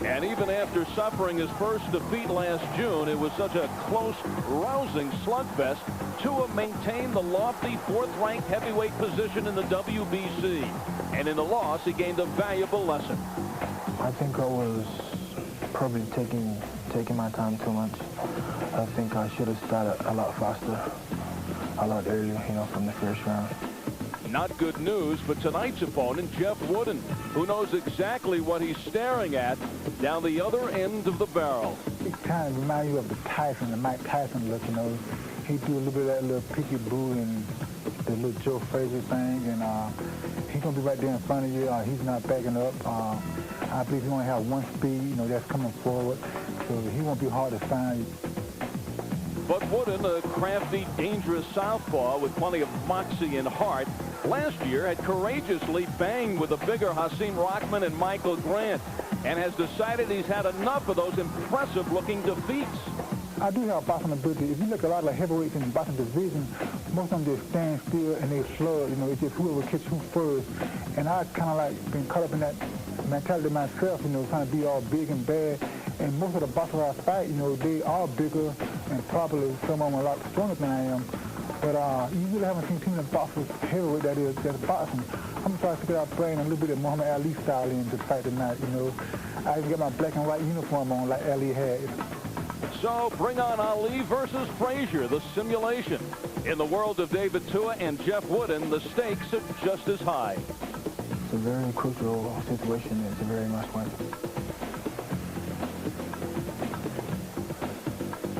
And even after suffering his first defeat last June, it was such a close, rousing slugfest. Tua maintained the lofty fourth-ranked heavyweight position in the WBC. And in the loss, he gained a valuable lesson. I think I was probably taking my time too much. I think I should have started a lot faster, a lot earlier, from the first round. Not good news for tonight's opponent, Jeff Wooden, who knows exactly what he's staring at down the other end of the barrel. It kind of reminds you of the Mike Tyson look, He do a little bit of that little peeky boo and the little Joe Frazier thing, and he's going to be right there in front of you. He's not backing up. I believe he only have one speed, that's coming forward, so he won't be hard to find. But Wooden, a crafty, dangerous southpaw with plenty of moxie and heart, last year had courageously banged with the bigger Hasim Rahman and Michael Grant, and has decided he's had enough of those impressive-looking defeats. I do have boxing ability. If you look at a lot of the heavyweights in the boxing division, most of them just stand still and they slug. It's just whoever catch who first. And I kind of like been caught up in that mentality myself, trying to be all big and bad. And most of the boxers I fight, they are bigger and probably some of them a lot stronger than I am. But you really haven't seen too many boxers heavyweight that's boxing. I'm going to try to figure out playing a little bit of Muhammad Ali style in to fight tonight, I even get my black and white uniform on like Ali had. So bring on Ali versus Frazier, the simulation. In the world of David Tua and Jeff Wooden, the stakes are just as high. It's a very crucial situation. It's a very must-win.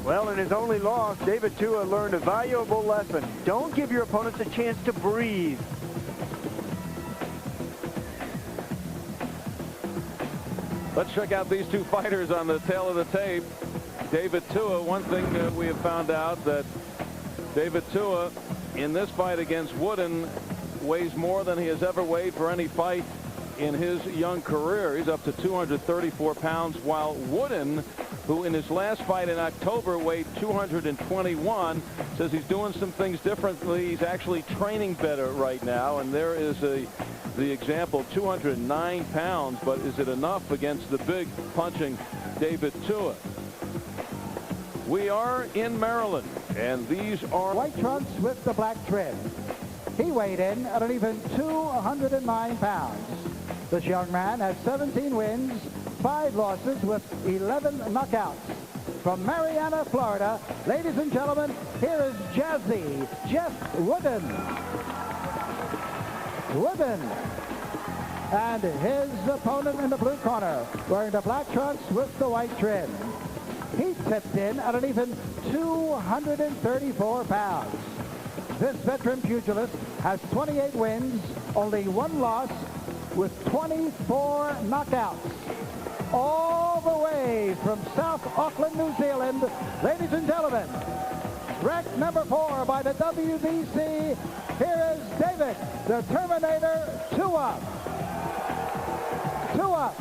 Well, in his only loss, David Tua learned a valuable lesson. Don't give your opponents a chance to breathe. Let's check out these two fighters on the tail of the tape. David Tua, one thing that we have found out that David Tua in this fight against Wooden weighs more than he has ever weighed for any fight in his young career. He's up to 234 pounds, while Wooden, who in his last fight in October weighed 221, says he's doing some things differently. He's actually training better right now, and there is the example, 209 pounds, but is it enough against the big punching David Tua? We are in Maryland, and these are white trunks with the black trim. He weighed in at an even 209 pounds. This young man has 17 wins, 5 losses with 11 knockouts. From Marianna, Florida, ladies and gentlemen, here is Jazzy Jeff Wooden. Wooden. And his opponent in the blue corner, wearing the black trunks with the white trim. He tipped in at an even 234 pounds. This veteran pugilist has 28 wins, only 1 loss, with 24 knockouts. All the way from South Auckland, New Zealand, ladies and gentlemen, ranked number 4 by the WBC, here is David, the Terminator, Tua. Tua.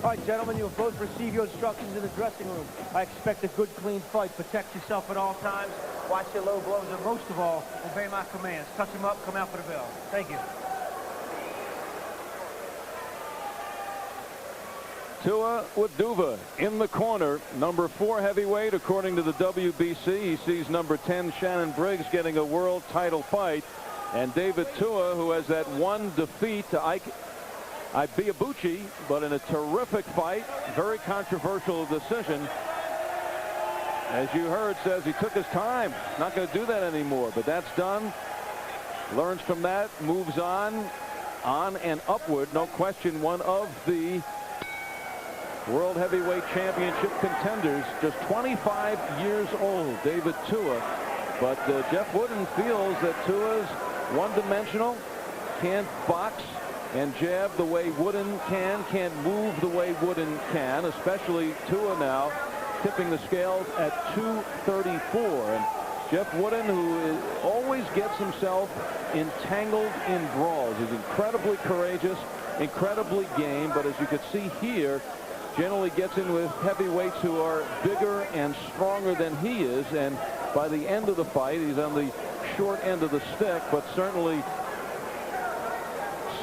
All right, gentlemen, you'll both receive your instructions in the dressing room. I expect a good, clean fight. Protect yourself at all times. Watch your low blows, and most of all, obey my commands. Touch him up, come out for the bell. Thank you. Tua Waduva in the corner, number 4 heavyweight according to the WBC. He sees number 10 Shannon Briggs getting a world title fight, and David Tua, who has that one defeat to Ibeabuchi, but in a terrific fight, very controversial decision. As you heard, says he took his time. Not going to do that anymore, but that's done. Learns from that, moves on and upward. No question, one of the World Heavyweight Championship contenders, just 25 years old, David Tua. But Jeff Wooden feels that Tua's one-dimensional, can't box and jab the way Wooden can, can't move the way Wooden can, especially Tua now tipping the scales at 234. And Jeff Wooden, who always gets himself entangled in brawls, is incredibly courageous, incredibly game, but as you can see here, generally gets in with heavyweights who are bigger and stronger than he is, and by the end of the fight, he's on the short end of the stick, but certainly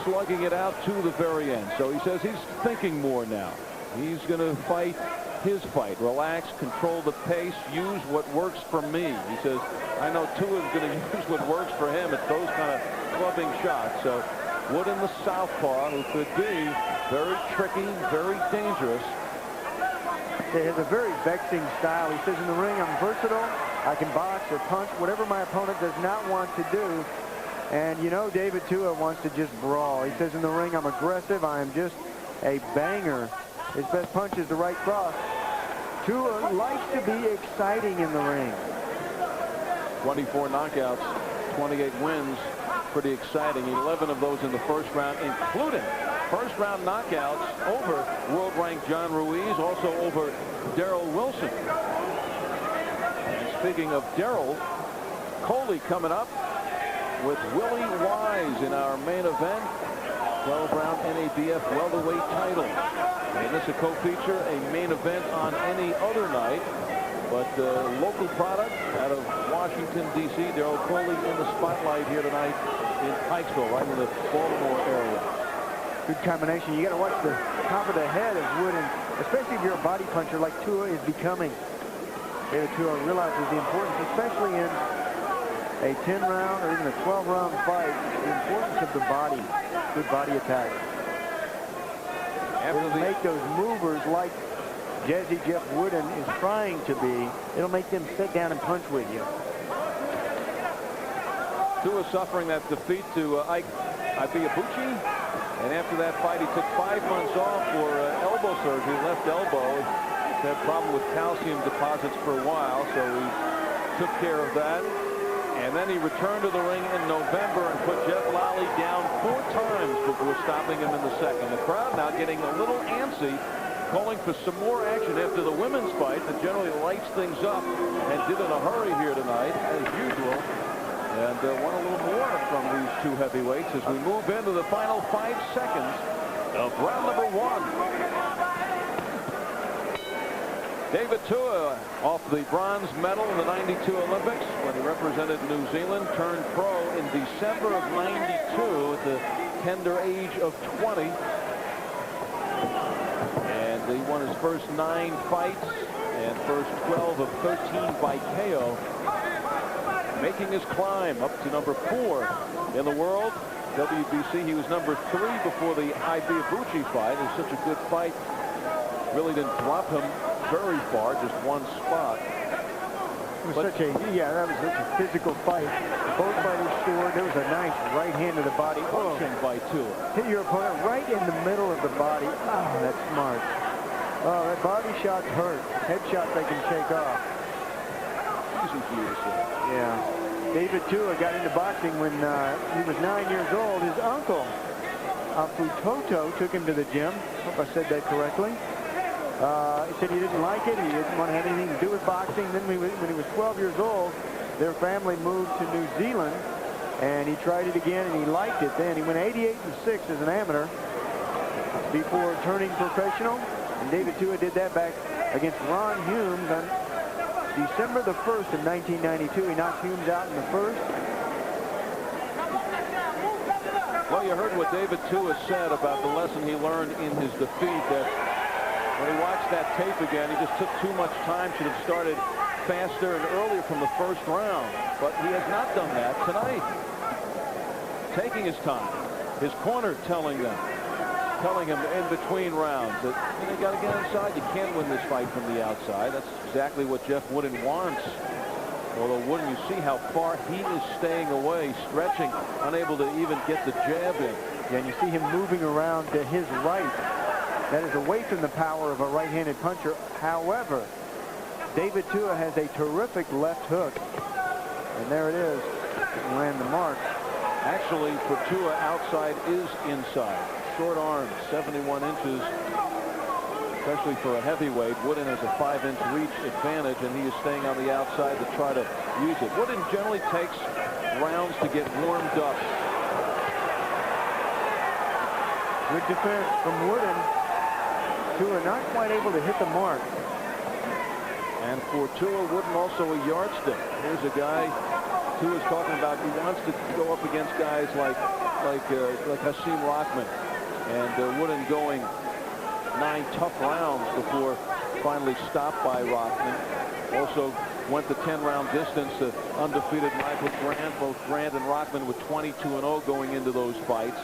slugging it out to the very end. So he says he's thinking more now. He's going to fight his fight. Relax, control the pace, use what works for me. He says, I know Tua's going to use what works for him. It's those kind of clubbing shots. So Wooden, the southpaw, who could be very tricky, very dangerous. He has a very vexing style. He says in the ring, I'm versatile. I can box or punch, whatever my opponent does not want to do. And you know, David Tua wants to just brawl. He says in the ring, I'm aggressive. I am just a banger. His best punch is the right cross. Tua likes to be exciting in the ring. 24 knockouts, 28 wins. Pretty exciting. 11 of those in the first round, including first-round knockouts over world-ranked John Ruiz, also over Darrell Wilson. And speaking of Darrell, Coley coming up with Willie Wise in our main event. 12-round NABF welterweight title. And this is a co-feature, a main event on any other night. But local product out of Washington, D.C. Darrell Coley in the spotlight here tonight in Pikesville, right in the Baltimore area. Good combination. You got to watch the top of the head of Wooden, especially if you're a body puncher like Tua is becoming. David Tua realizes the importance, especially in a 10-round or even a 12-round fight, the importance of the body, good body attack. It'll make those movers like Jazzy Jeff Wooden is trying to be. It'll make them sit down and punch with you. Tua suffering that defeat to Ike Ibeabuchi. And after that fight, he took 5 months off for elbow surgery, left elbow. He had a problem with calcium deposits for a while, so he took care of that. And then he returned to the ring in November and put Jeff Lally down 4 times before stopping him in the second. The crowd now getting a little antsy, calling for some more action after the women's fight that generally lights things up and did in a hurry here tonight, as usual. And want a little more from these two heavyweights as we move into the final 5 seconds of round number 1. David Tua off the bronze medal in the '92 Olympics when he represented New Zealand, turned pro in December of '92 at the tender age of 20. And he won his first 9 fights and first 12 of 13 by KO. Making his climb up to number 4 in the world. WBC, he was number 3 before the Ibeabuchi fight. It was such a good fight. Really didn't drop him very far, just 1 spot. It was that was such a physical fight. Both fighters scored. There was a nice right hand to the body. By Tua. Hit your opponent right in the middle of the body. Oh, that's smart. Oh, that body shot hurt. Head shots they can shake off. Easy for you to say. Yeah. David Tua got into boxing when he was 9 years old. His uncle, Afutoto, took him to the gym. Hope I said that correctly. He said he didn't like it. He didn't want to have anything to do with boxing. Then when he was 12 years old, their family moved to New Zealand, and he tried it again, and he liked it then. He went 88-6 as an amateur before turning professional. And David Tua did that back against Ron Humes on December the 1st of 1992. He knocked Humes out in the first. Well, you heard what David Tua said about the lesson he learned in his defeat, that when he watched that tape again, he just took too much time, should have started faster and earlier from the first round. But he has not done that tonight. Taking his time. His corner telling him in between rounds that you got to get inside. You can't win this fight from the outside. That's exactly what Jeff Wooden wants. Although Wooden, you see how far he is staying away, stretching, unable to even get the jab in. Yeah, and you see him moving around to his right. That is away from the power of a right-handed puncher. However, David Tua has a terrific left hook. And there it is. Didn't land the mark. Actually, for Tua, outside is inside. Short arms, 71 inches, especially for a heavyweight. Wooden has a 5-inch reach advantage, and he is staying on the outside to try to use it. Wooden generally takes rounds to get warmed up. Good defense from Wooden. Tua not quite able to hit the mark. And for Tua, Wooden also a yardstick. Here's a guy Tua's talking about he wants to go up against guys like Hasim Rahman, and Wooden going 9 tough rounds before finally stopped by Rahman. Also went the 10-round distance to undefeated Michael Grant. Both Grant and Rahman with 22-0 going into those fights.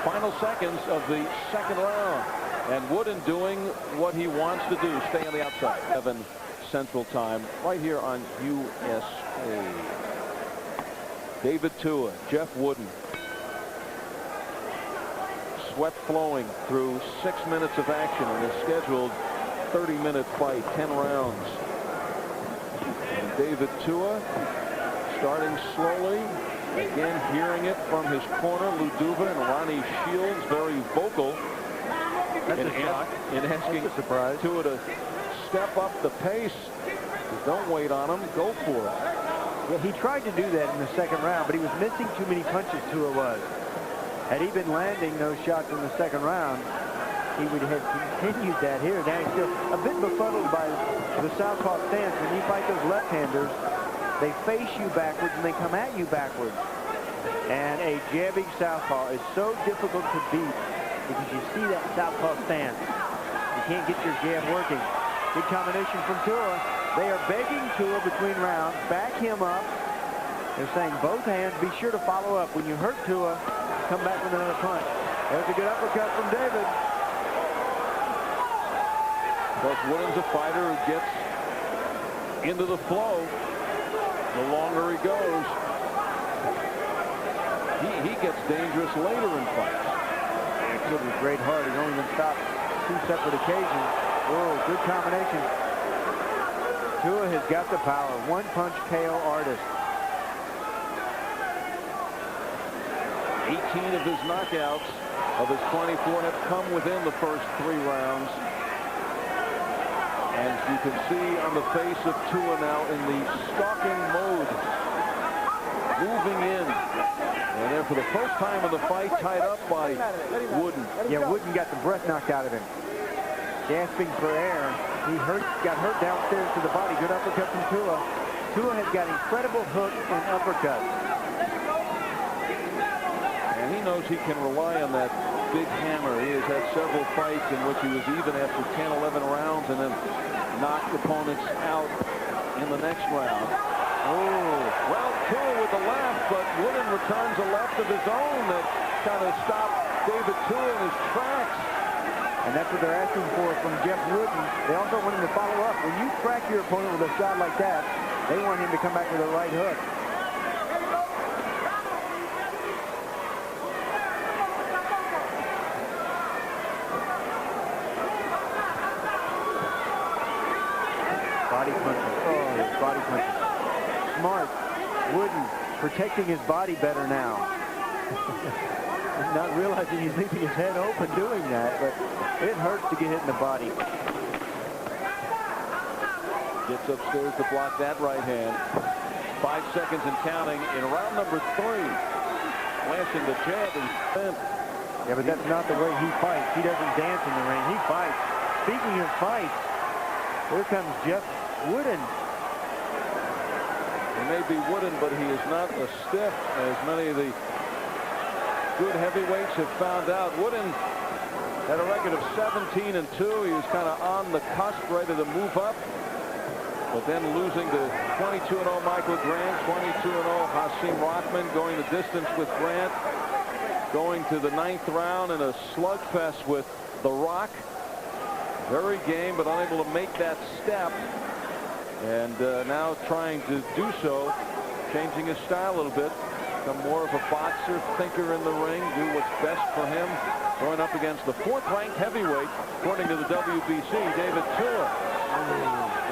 Final seconds of the second round, and Wooden doing what he wants to do, stay on the outside. 7 Central Time, right here on USA. David Tua, Jeff Wooden. Sweat flowing through 6 minutes of action in a scheduled 30-minute fight, 10 rounds. And David Tua starting slowly. Again, hearing it from his corner, Lou Duva and Ronnie Shields, very vocal in asking Tua to step up the pace. Don't wait on him, go for it. Yeah, he tried to do that in the second round, but he was missing too many punches. Tua was. Had he been landing those shots in the second round, he would have continued that here. Now he's still a bit befuddled by the southpaw stance. When you fight those left-handers, they face you backwards and they come at you backwards. And a jabbing southpaw is so difficult to beat because you see that southpaw stance. You can't get your jab working. Good combination from Tua. They are begging Tua between rounds, back him up. They're saying both hands, be sure to follow up. When you hurt Tua, come back with another punch. There's a good uppercut from David. But Wooden's a fighter who gets into the flow the longer he goes. He gets dangerous later in fights. With a great heart, he's only been stopped 2 separate occasions. Oh, good combination. Tua has got the power. One-punch KO artist. 18 of his knockouts of his 24 have come within the first 3 rounds. And you can see on the face of Tua now in the stalking mode, moving in. And then for the first time in the fight, tied up by Wooden. Yeah, Wooden got the breath knocked out of him. Gasping for air. He got hurt downstairs to the body. Good uppercut from Tua. Tua has got incredible hook and uppercut. And he knows he can rely on that big hammer. He has had several fights in which he was even after 10, 11 rounds and then knocked opponents out in the next round. Oh, well, Tua with the left, but Wooden returns a left of his own that kind of stopped David Tua in his tracks. And that's what they're asking for from Jeff Wooden. They also want him to follow up. When you crack your opponent with a shot like that, they want him to come back with a right hook. Body punches. Oh, his body punches. Smart. Wooden protecting his body better now. Not realizing he's leaving his head open doing that, but it hurts to get hit in the body. Gets upstairs to block that right hand. 5 seconds and counting in round number 3. Flashing the jab and spin. Yeah, but that's not the way he fights. He doesn't dance in the ring. He fights. Speaking of fights, here comes Jeff Wooden. He may be Wooden, but he is not as stiff as many of the good heavyweights have found out. Wooden had a record of 17-2. He was kind of on the cusp, ready to move up. But then losing to 22-0 Michael Grant, 22-0 Hasim Rahman, going the distance with Grant, going to the 9th round in a slugfest with The Rock. Very game, but unable to make that step. And now trying to do so, changing his style a little bit. Become more of a boxer, thinker in the ring, do what's best for him. Going up against the 4th-ranked heavyweight, according to the WBC, David Tua.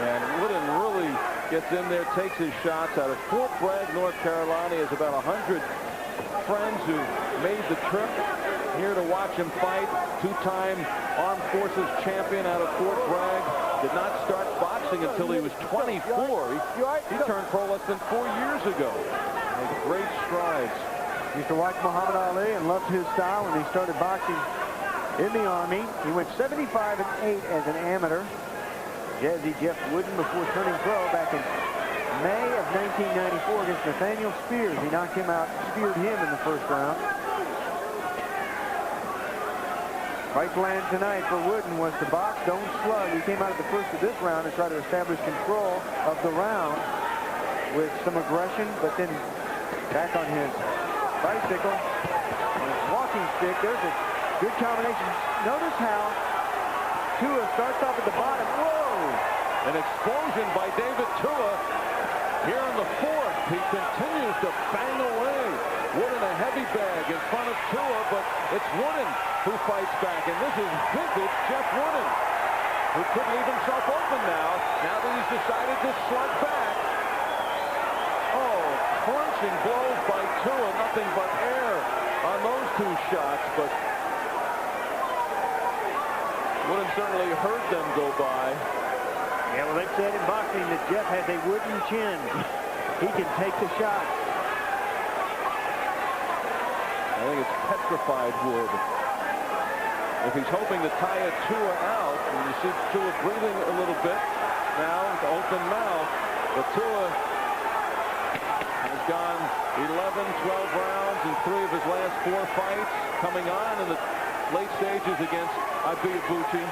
And Wooden really gets in there, takes his shots out of Fort Bragg, North Carolina. He has about 100 friends who made the trip here to watch him fight. 2-time Armed Forces champion out of Fort Bragg. Did not start boxing until he was 24. He turned pro less than 4 years ago. Made great strides. Used to watch Muhammad Ali and loved his style when he started boxing in the Army. He went 75-8 as an amateur. Jazzy Jeff Wooden before turning pro back in May of 1994 against Nathaniel Spears. He knocked him out, speared him in the first round. Fight plan tonight for Wooden was to box, don't slug. He came out at the first of this round to try to establish control of the round with some aggression, but then back on his bicycle, on his walking stick. There's a good combination. Notice how Tua starts off at the bottom. Whoa! An explosion by David Tua. Here in the fourth, he continues to bang away. Wooden a heavy bag in front of Tua, but it's Wooden who fights back. And this is vintage Jeff Wooden, who couldn't leave himself open now that he's decided to slug back. Oh, crunching blows by Tua, nothing but air on those two shots, but Wooden certainly heard them go by. Yeah, well, they said in boxing that Jeff has a wooden chin. He can take the shot. I think it's petrified wood. If he's hoping to tire Tua out, and you see Tua breathing a little bit now, with open mouth, but Tua has gone 11, 12 rounds in 3 of his last 4 fights, coming on in the late stages against Ibeabuchi.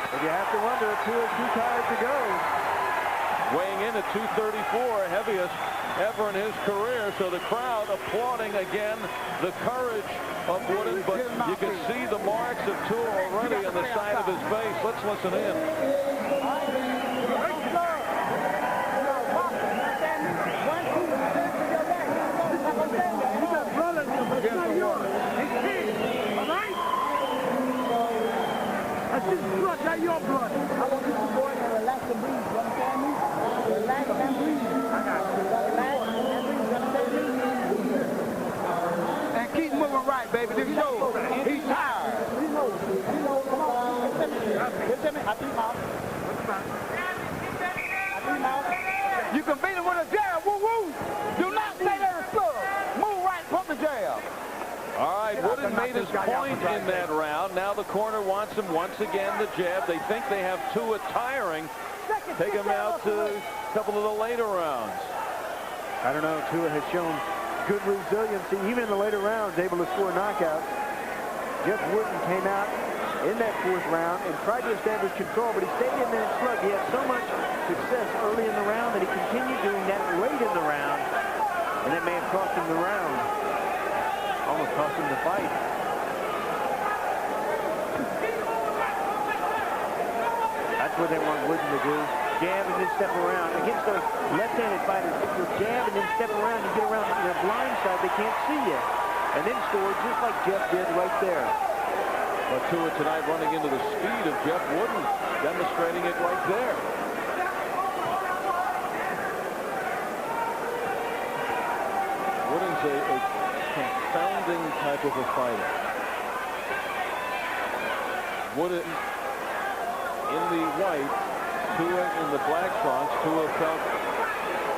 But you have to wonder if Tua's too tired to go. Weighing in at 234, heaviest ever in his career. So the crowd applauding again the courage of Wooden, but you can see the marks of Tua already on the side of his face. Let's listen in. That's his blood, not your blood. I want you to go in and relax and breathe. You understand me? Relax and breathe. I got you. Relax and breathe. You understand me? And keep moving right, baby. Just show he's tired. He knows. Come on. Listen to me. Happy mouth. Happy mouth. You can beat him with a jab. Woo-woo. Do not stay there and slug. Move right from the jab. All right, Wooden made his point in that round. Now the corner wants him once again the jab. They think they have Tua tiring. Take him out to a couple of the later rounds. I don't know. Tua has shown good resiliency, even in the later rounds, able to score knockouts. Jeff Wooden came out in that 4th round and tried to establish control, but he stayed in there and slugged. He had so much success early in the round that he continued doing that late in the round, and that may have cost him the round. Almost cost him the fight. That's what they want Wooden to do. Jab and then step around. Against those left-handed fighters, if you jab and then step around and get around their blind side, they can't see you. And then score just like Jeff did right there. But Tua tonight running into the speed of Jeff Wooden, demonstrating it right there. Wooden's a confounding type of a fighter. Wooden in the white, Tua in the black trunks. Tua felt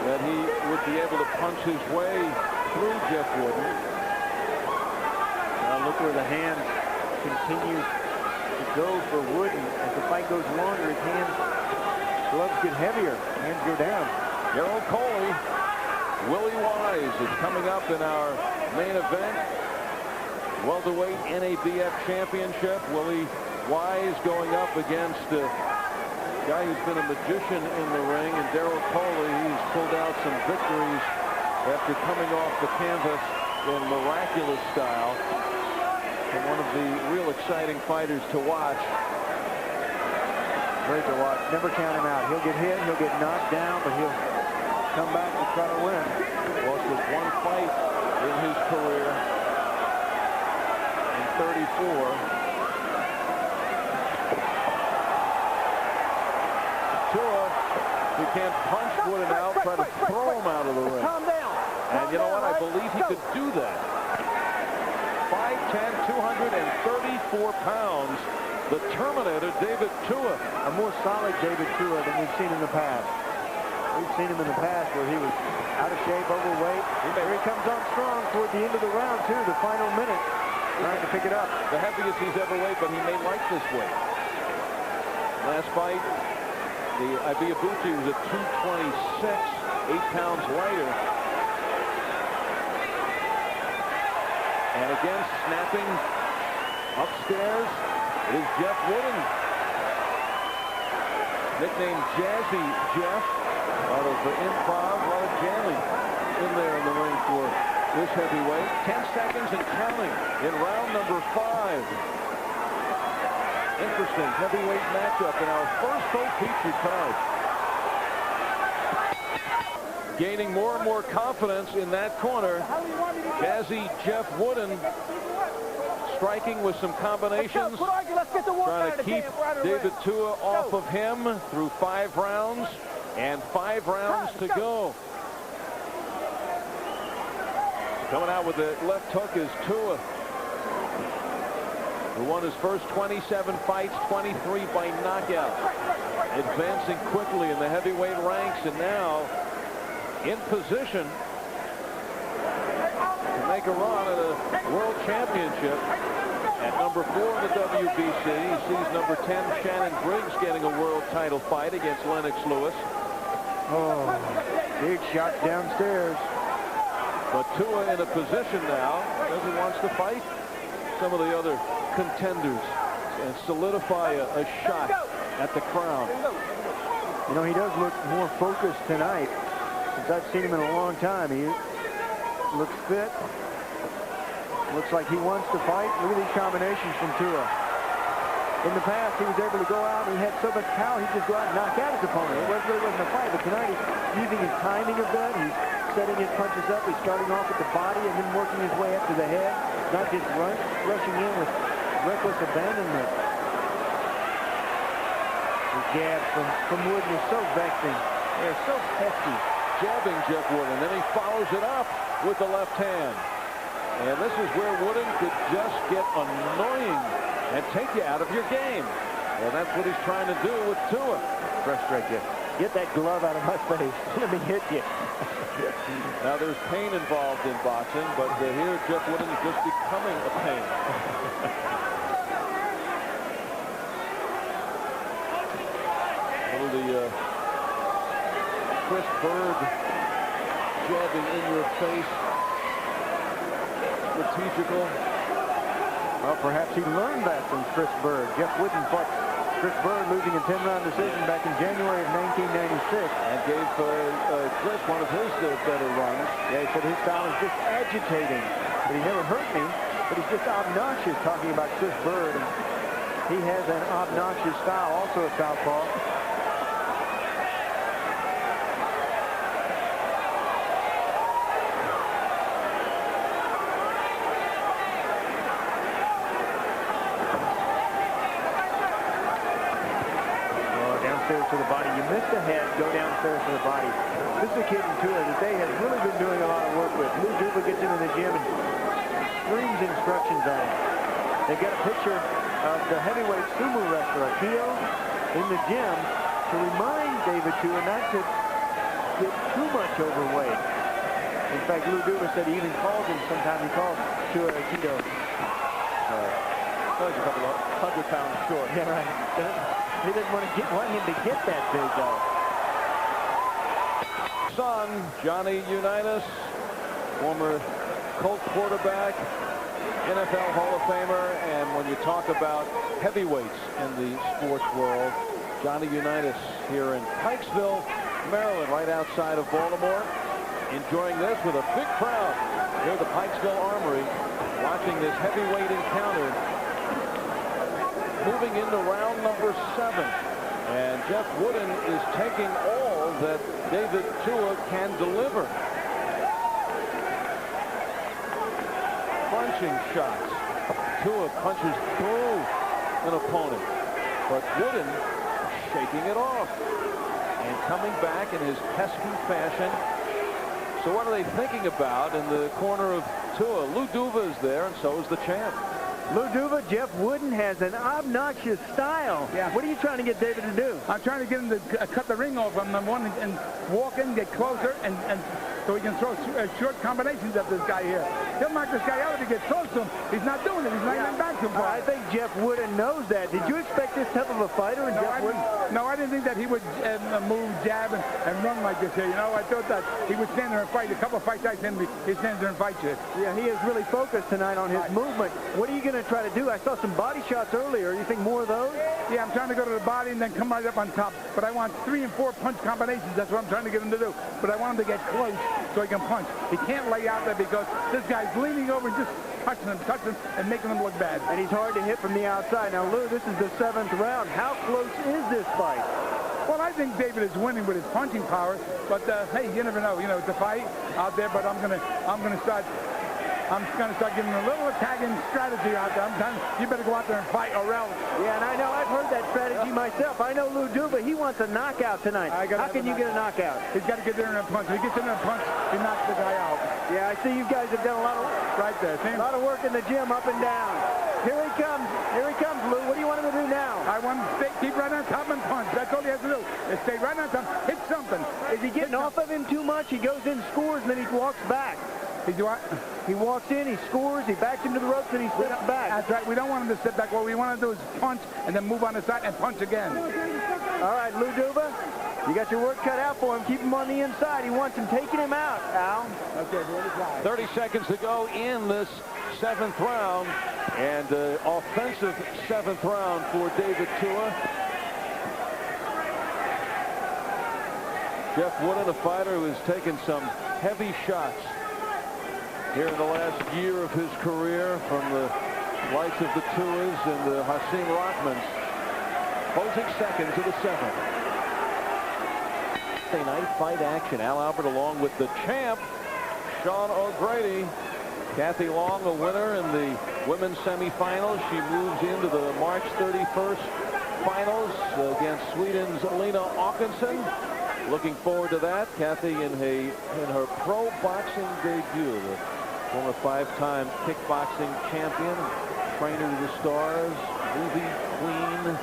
that he would be able to punch his way through Jeff Wooden. Now look where the hand continues to go for Wooden. As the fight goes longer, his hands, gloves get heavier, hands go down. Gerald Coley, Willie Wise is coming up in our main event. Welterweight NABF championship. Willie Wise going up against a guy who's been a magician in the ring, and Daryl Coley. He's pulled out some victories after coming off the canvas in miraculous style. And one of the real exciting fighters to watch. Great to watch. Never count him out. He'll get hit, he'll get knocked down, but he'll come back and try to win. Lost just 1 fight in his career in 34. Tua, he can't punch Wooden out, try to throw him out of the ring. Calm down. And you know what? I believe he could do that. 5'10", 234 pounds. The Terminator, David Tua. A more solid David Tua than we've seen in the past. We've seen him in the past where he was out of shape, overweight. Here he comes on strong toward the end of the round, too, the final minute, trying to pick it up. The heaviest he's ever weighed, but he may like this weight. Last fight, The Ibeabuchi was at 226, 8 pounds lighter. And again, snapping upstairs, it is Jeff Wooden. Nicknamed Jazzy Jeff. A lot of improv, a lot of jamming in there in the ring for this heavyweight. 10 seconds and counting in round number 5. Interesting heavyweight matchup in our first full feature card. Gaining more and more confidence in that corner. Jazzy Jeff Wooden striking with some combinations. Trying to keep David Tua off of him through 5 rounds. And 5 rounds to go. Coming out with the left hook is Tua, who won his first 27 fights, 23 by knockout. Advancing quickly in the heavyweight ranks, and now in position to make a run at a world championship. At number 4 in the WBC, he sees number 10 Shannon Briggs getting a world title fight against Lennox Lewis. Oh, big shot downstairs. But Tua in a position now, as he wants to fight some of the other contenders and solidify a shot at the crown. You know, he does look more focused tonight. Since I've seen him in a long time, he looks fit. Looks like he wants to fight. Look at these combinations from Tua. In the past, he was able to go out and he had so much power, he'd just go out and knock out his opponent. It really wasn't a fight, but tonight he's using his timing a bit. He's setting his punches up. He's starting off at the body and then working his way up to the head. Not just rushing in with reckless abandonment. The jab from Wooden is so vexing. They're so pesky. Jabbing Jeff Wooden, then he follows it up with the left hand. And this is where Wooden could just get annoying and take you out of your game. And that's what he's trying to do with Tua. Frustrate you. Get that glove out of my face. Let me hit you. Now there's pain involved in boxing, but here Jeff Wooden is just becoming a pain. The Chris Bird jabbing in your face. Strategical. Well, perhaps he learned that from Chris Bird. Jeff Wooden fought Chris Bird, losing a 10-round decision back in January of 1996. And gave Chris one of his better runs. Yeah, he said his style is just agitating. But he never hurt me, but he's just obnoxious, talking about Chris Bird. And he has an obnoxious style, also a southpaw. To the body. You miss the head, go downstairs to the body. This is a kid in Tua that they have really been doing a lot of work with. Lou Duva gets into the gym and screams instructions at him. They've got a picture of the heavyweight sumo wrestler, Akio, in the gym to remind David Tua not to get too much overweight. In fact, Lou Duva said he even calls him sometimes. He calls Tua Akio. That was a couple of 100 pounds short. Yeah, right. He didn't want him to get that big, though. Son, Johnny Unitas, former Colt quarterback, NFL Hall of Famer, and when you talk about heavyweights in the sports world, Johnny Unitas here in Pikesville, Maryland, right outside of Baltimore, enjoying this with a big crowd here at the Pikesville Armory, watching this heavyweight encounter. Moving into round number 7, and Jeff Wooden is taking all that David Tua can deliver. Punching shots. Tua punches through an opponent, but Wooden shaking it off and coming back in his pesky fashion. So what are they thinking about in the corner of Tua? Lou Duva is there, and so is the champ. Lou Duva, Jeff Wooden has an obnoxious style. Yeah. What are you trying to get David to do? I'm trying to get him to cut the ring off from number one and walk in, get closer, and so he can throw short combinations at this guy here. He'll knock this guy out if he gets close to him. He's not doing it. He's not getting back too far. I think Jeff Wooden knows that. Did you expect this type of a fighter? No, I didn't think that he would move, jab, and run like this here. You know, I thought that he would stand there and fight. A couple of fights I seen him, he stands there and fights you. Yeah, he is really focused tonight on his movement. What are you going to try to do? I saw some body shots earlier. You think more of those? Yeah, I'm trying to go to the body and then come right up on top. But I want 3 and 4 punch combinations. That's what I'm trying to get him to do. But I want him to get close so he can punch. He can't lay out there because this guy's leaning over and just touching him, and making him look bad. And he's hard to hit from the outside. Now, Lou, this is the 7th round. How close is this fight? Well, I think David is winning with his punching power, but hey, you never know. You know, it's a fight out there, but I'm gonna start giving him a little Italian strategy out there. You better go out there and fight or else. Yeah, and I know I've heard that strategy myself. I know Lou Duva, he wants a knockout tonight. How can you get a knockout? He's got to get there and punch. If he gets in there and punch, he knocks the guy out. Yeah, I see you guys have done a lot of work. Right there. See? A lot of work in the gym, up and down. Here he comes. Here he comes, Lou. What do you want him to do now? I want him to keep right on top and punch. That's all he has to do. Is stay right on top, hit something. Is he getting off of him too much? He goes in, scores, and then he walks back. He walks in, he scores, he backs him to the ropes, and he steps back. That's right. We don't want him to sit back. What we want to do is punch and then move on the side and punch again. All right, Lou Duva, you got your work cut out for him. Keep him on the inside. He wants him taking him out, Al. Okay, 30 seconds to go in this 7th round. And offensive 7th round for David Tua. Jeff Wooden, a fighter who has taken some heavy shots here in the last year of his career from the likes of the Tuas and the Hasim Rahmans. Closing seconds of the 7th. Thursday night fight action. Al Albert along with the champ, Sean O'Grady. Kathy Long, a winner in the women's semifinals. She moves into the March 31st finals against Sweden's Lena Åkesson. Looking forward to that. Kathy in her pro boxing debut. The former 5-time kickboxing champion, trainer to the stars, movie queen.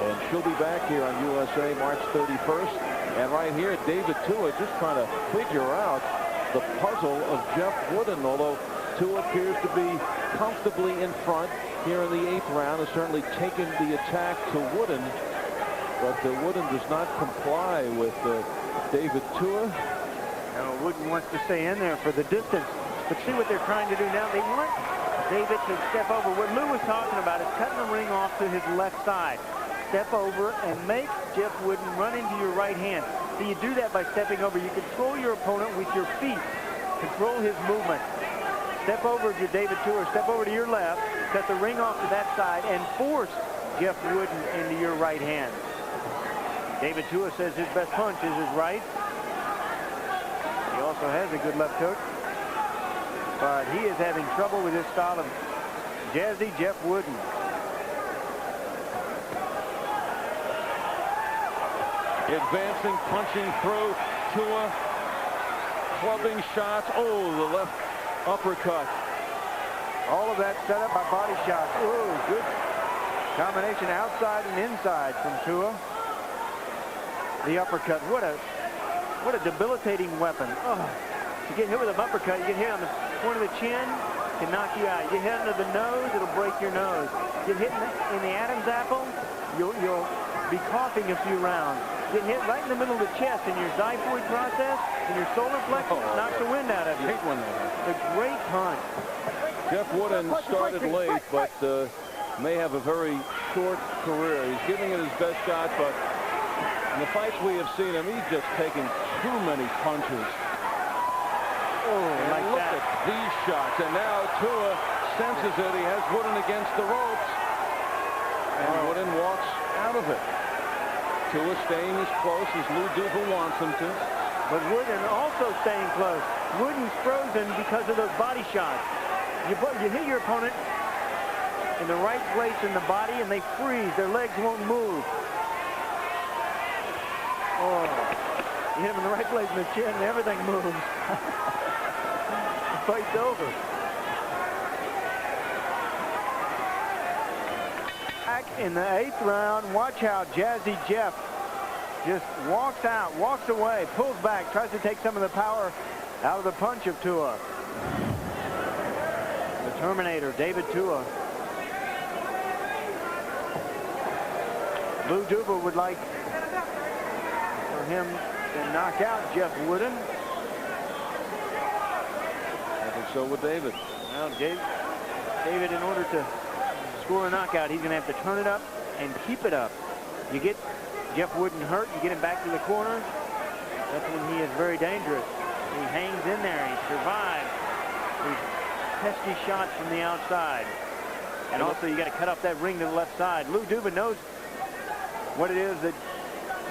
And she'll be back here on USA March 31st. And right here, David Tua just trying to figure out the puzzle of Jeff Wooden, although Tua appears to be comfortably in front here in the 8th round, has certainly taken the attack to Wooden, but Wooden does not comply with David Tua. Now, Wooden wants to stay in there for the distance, but see what they're trying to do now. They want David to step over. What Lou was talking about is cutting the ring off to his left side. Step over and make Jeff Wooden run into your right hand. So you do that by stepping over. You control your opponent with your feet. Control his movement. Step over to David Tua, step over to your left, cut the ring off to that side, and force Jeff Wooden into your right hand. David Tua says his best punch is his right. He also has a good left hook, but he is having trouble with his style of jazzy Jeff Wooden. Advancing, punching through. Tua clubbing shots. Oh, the left uppercut. All of that set up by body shots. Oh, good combination outside and inside from Tua. The uppercut. What a debilitating weapon. Oh, you get hit with an uppercut, you get hit on the point of the chin, can knock you out. You get hit under the nose, it'll break your nose. Get hit in the Adam's apple, you'll be coughing a few rounds. Get hit right in the middle of the chest in your xiphoid process, in your solar plexus, knocks the wind out of you. A great punch. Jeff Wooden started late, but may have a very short career. He's giving it his best shot, but in the fights we have seen him, he's just taking too many punches. Oh, and look at these shots. And now Tua senses it. He has Wooden against the ropes. And Wooden walks out of it. Tua staying as close as Lou Duva wants him to. But Wooden also staying close. Wooden's frozen because of those body shots. You hit your opponent in the right place in the body and they freeze. Their legs won't move. Oh, you hit him in the right place in the chin and everything moves. The fight's over. Back in the 8th round, watch how Jazzy Jeff just walks out, walks away, pulls back, tries to take some of the power Out of the punch of Tua. The Terminator, David Tua. Lou Duva would like for him to knock out Jeff Wooden. I think so with David. Well, David, in order to score a knockout, he's going to have to turn it up and keep it up. You get Jeff Wooden hurt, you get him back to the corner, that's when he is very dangerous. He hangs in there, he survives these pesky shots from the outside. And also, you got to cut off that ring to the left side. Lou Duva knows what it is that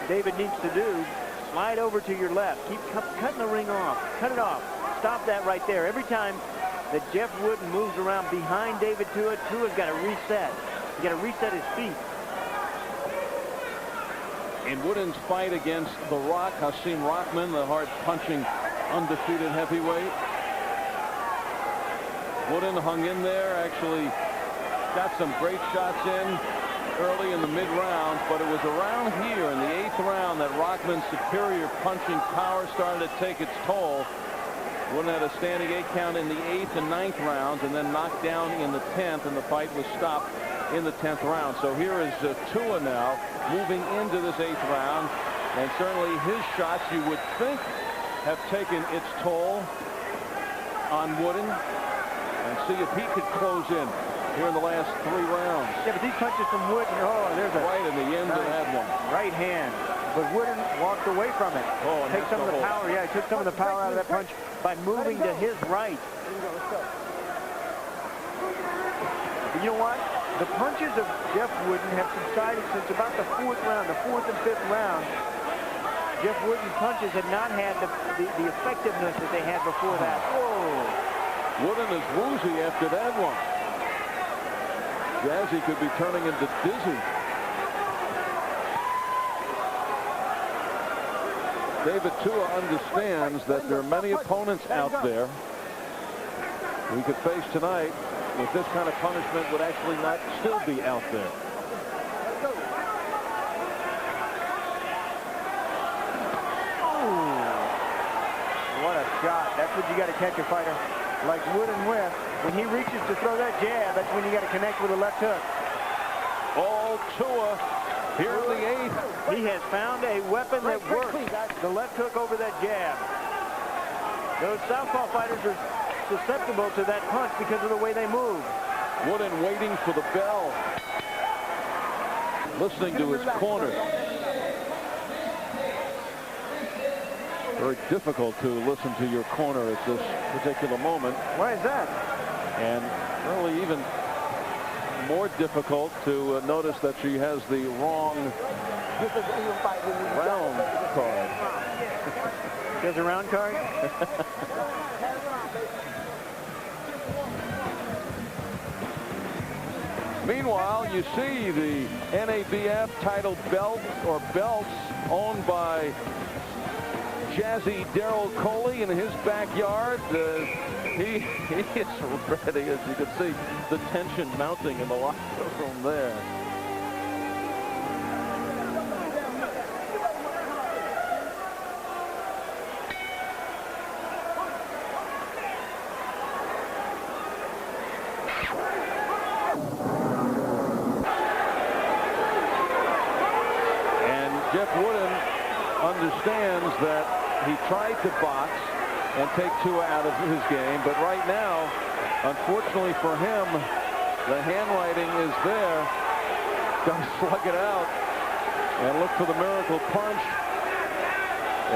David needs to do. Slide over to your left. Keep cutting the ring off. Cut it off. Stop that right there. Every time that Jeff Wooden moves around behind David Tua, Tua's got to reset. He's got to reset his feet. In Wooden's fight against The Rock, Hasim Rahman, the hard-punching, undefeated heavyweight. Wooden hung in there, actually got some great shots in early in the mid-round, but it was around here in the 8th round that Rahman's superior punching power started to take its toll. Wooden had a standing 8 count in the 8th and 9th rounds, and then knocked down in the 10th, and the fight was stopped in the 10th round. So here is Tua now moving into this 8th round, and certainly his shots, you would think, have taken its toll on Wooden, and see if he could close in here in the last 3 rounds. Yeah, but these punches from Wooden, oh, there's a right in the end of that one. Right hand. But Wooden walked away from it. Oh, and take some of the power. Yeah, he took some of the power out of that punch by moving to his right. But you know what? The punches of Jeff Wooden have subsided since about the 4th round, the 4th and 5th round. Jeff Wooden's punches had not had the effectiveness that they had before that. Whoa. Wooden is woozy after that one. Jazzy could be turning into dizzy. David Tua understands that there are many opponents out there we could face tonight if this kind of punishment would actually not still be out there. What a shot. That's what you got to catch a fighter like Wooden with. When he reaches to throw that jab, that's when you got to connect with a left hook. Oh, Tua here in the 8th. He has found a weapon that works. The left hook over that jab. Those southpaw fighters are susceptible to that punch because of the way they move. Wooden waiting for the bell. Listening to his corner. Very difficult to listen to your corner at this particular moment. Why is that? And really even more difficult to notice that she has the wrong round card. She has a round card? Meanwhile, you see the NABF title belt or belts owned by Jazzy Daryl Coley in his backyard. He is ready, as you can see, the tension mounting in the locker room there. And Jeff Wooden understands that he tried to box and take Tua out of his game, but right now, unfortunately for him, the handwriting is there. Got to slug it out and look for the miracle punch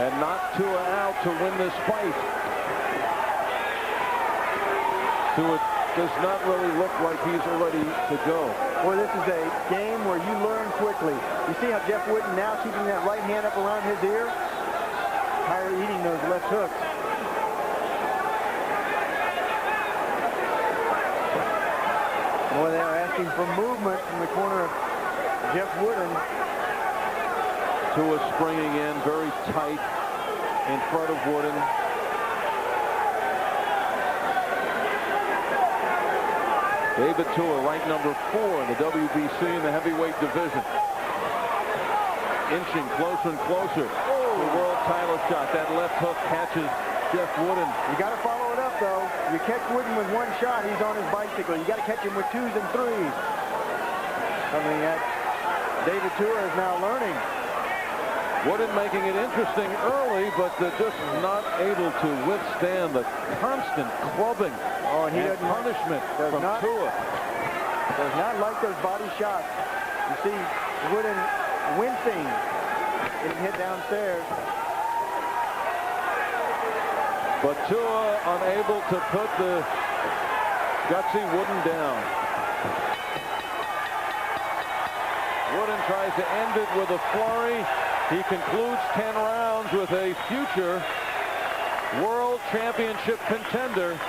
and knock Tua out to win this fight. Tua does not really look like he's ready to go. Boy, this is a game where you learn quickly. You see how Jeff Wooden now keeping that right hand up around his ear? Tired of eating those left hooks. Boy, they are asking for movement from the corner of Jeff Wooden. Tua springing in very tight in front of Wooden. David Tua, ranked number 4 in the WBC in the heavyweight division. Inching closer and closer to a world title shot. That left hook catches Jeff Wooden. You got to follow it up, though. You catch Wooden with one shot, he's on his bicycle. You got to catch him with 2s and 3s. I mean, David Tua is now learning. Wooden making it interesting early, but they're just not able to withstand the constant clubbing and punishment from Tua. Does not like those body shots. You see Wooden wincing, getting hit downstairs. But Tua unable to put the gutsy Wooden down. Wooden tries to end it with a flurry. He concludes 10 rounds with a future world championship contender.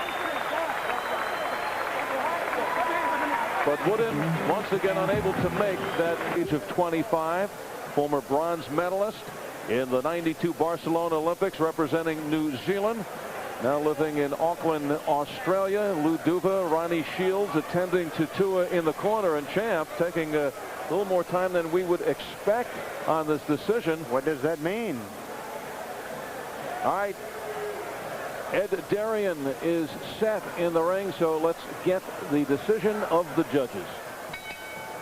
But Wooden once again unable to make that age of 25. Former bronze medalist in the '92 Barcelona Olympics representing New Zealand. Now living in Auckland, Australia. Lou Duva, Ronnie Shields attending to Tua in the corner, and Champ taking a little more time than we would expect on this decision. What does that mean? All right. Ed Darian is set in the ring, so let's get the decision of the judges.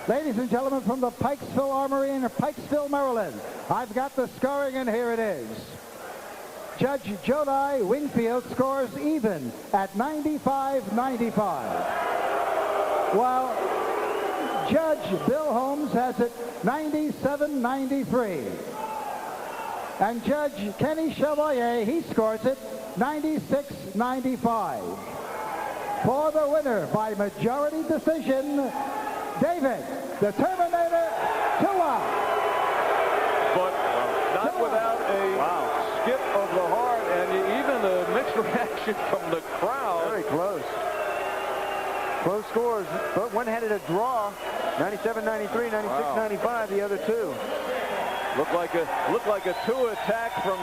Ladies and gentlemen, from the Pikesville Armory in Pikesville, Maryland, I've got the scoring, and here it is. Judge Jodi Wingfield scores even at 95-95, while Judge Bill Holmes has it 97-93. And Judge Kenny Chevalier, he scores it 96-95. For the winner by majority decision, David the Terminator Tua. But not without a skip of the heart, and even a mixed reaction from the crowd. Very close. Close scores, but one had it a draw. 97-93, 96-95, the other two. Looked like a Tua attack from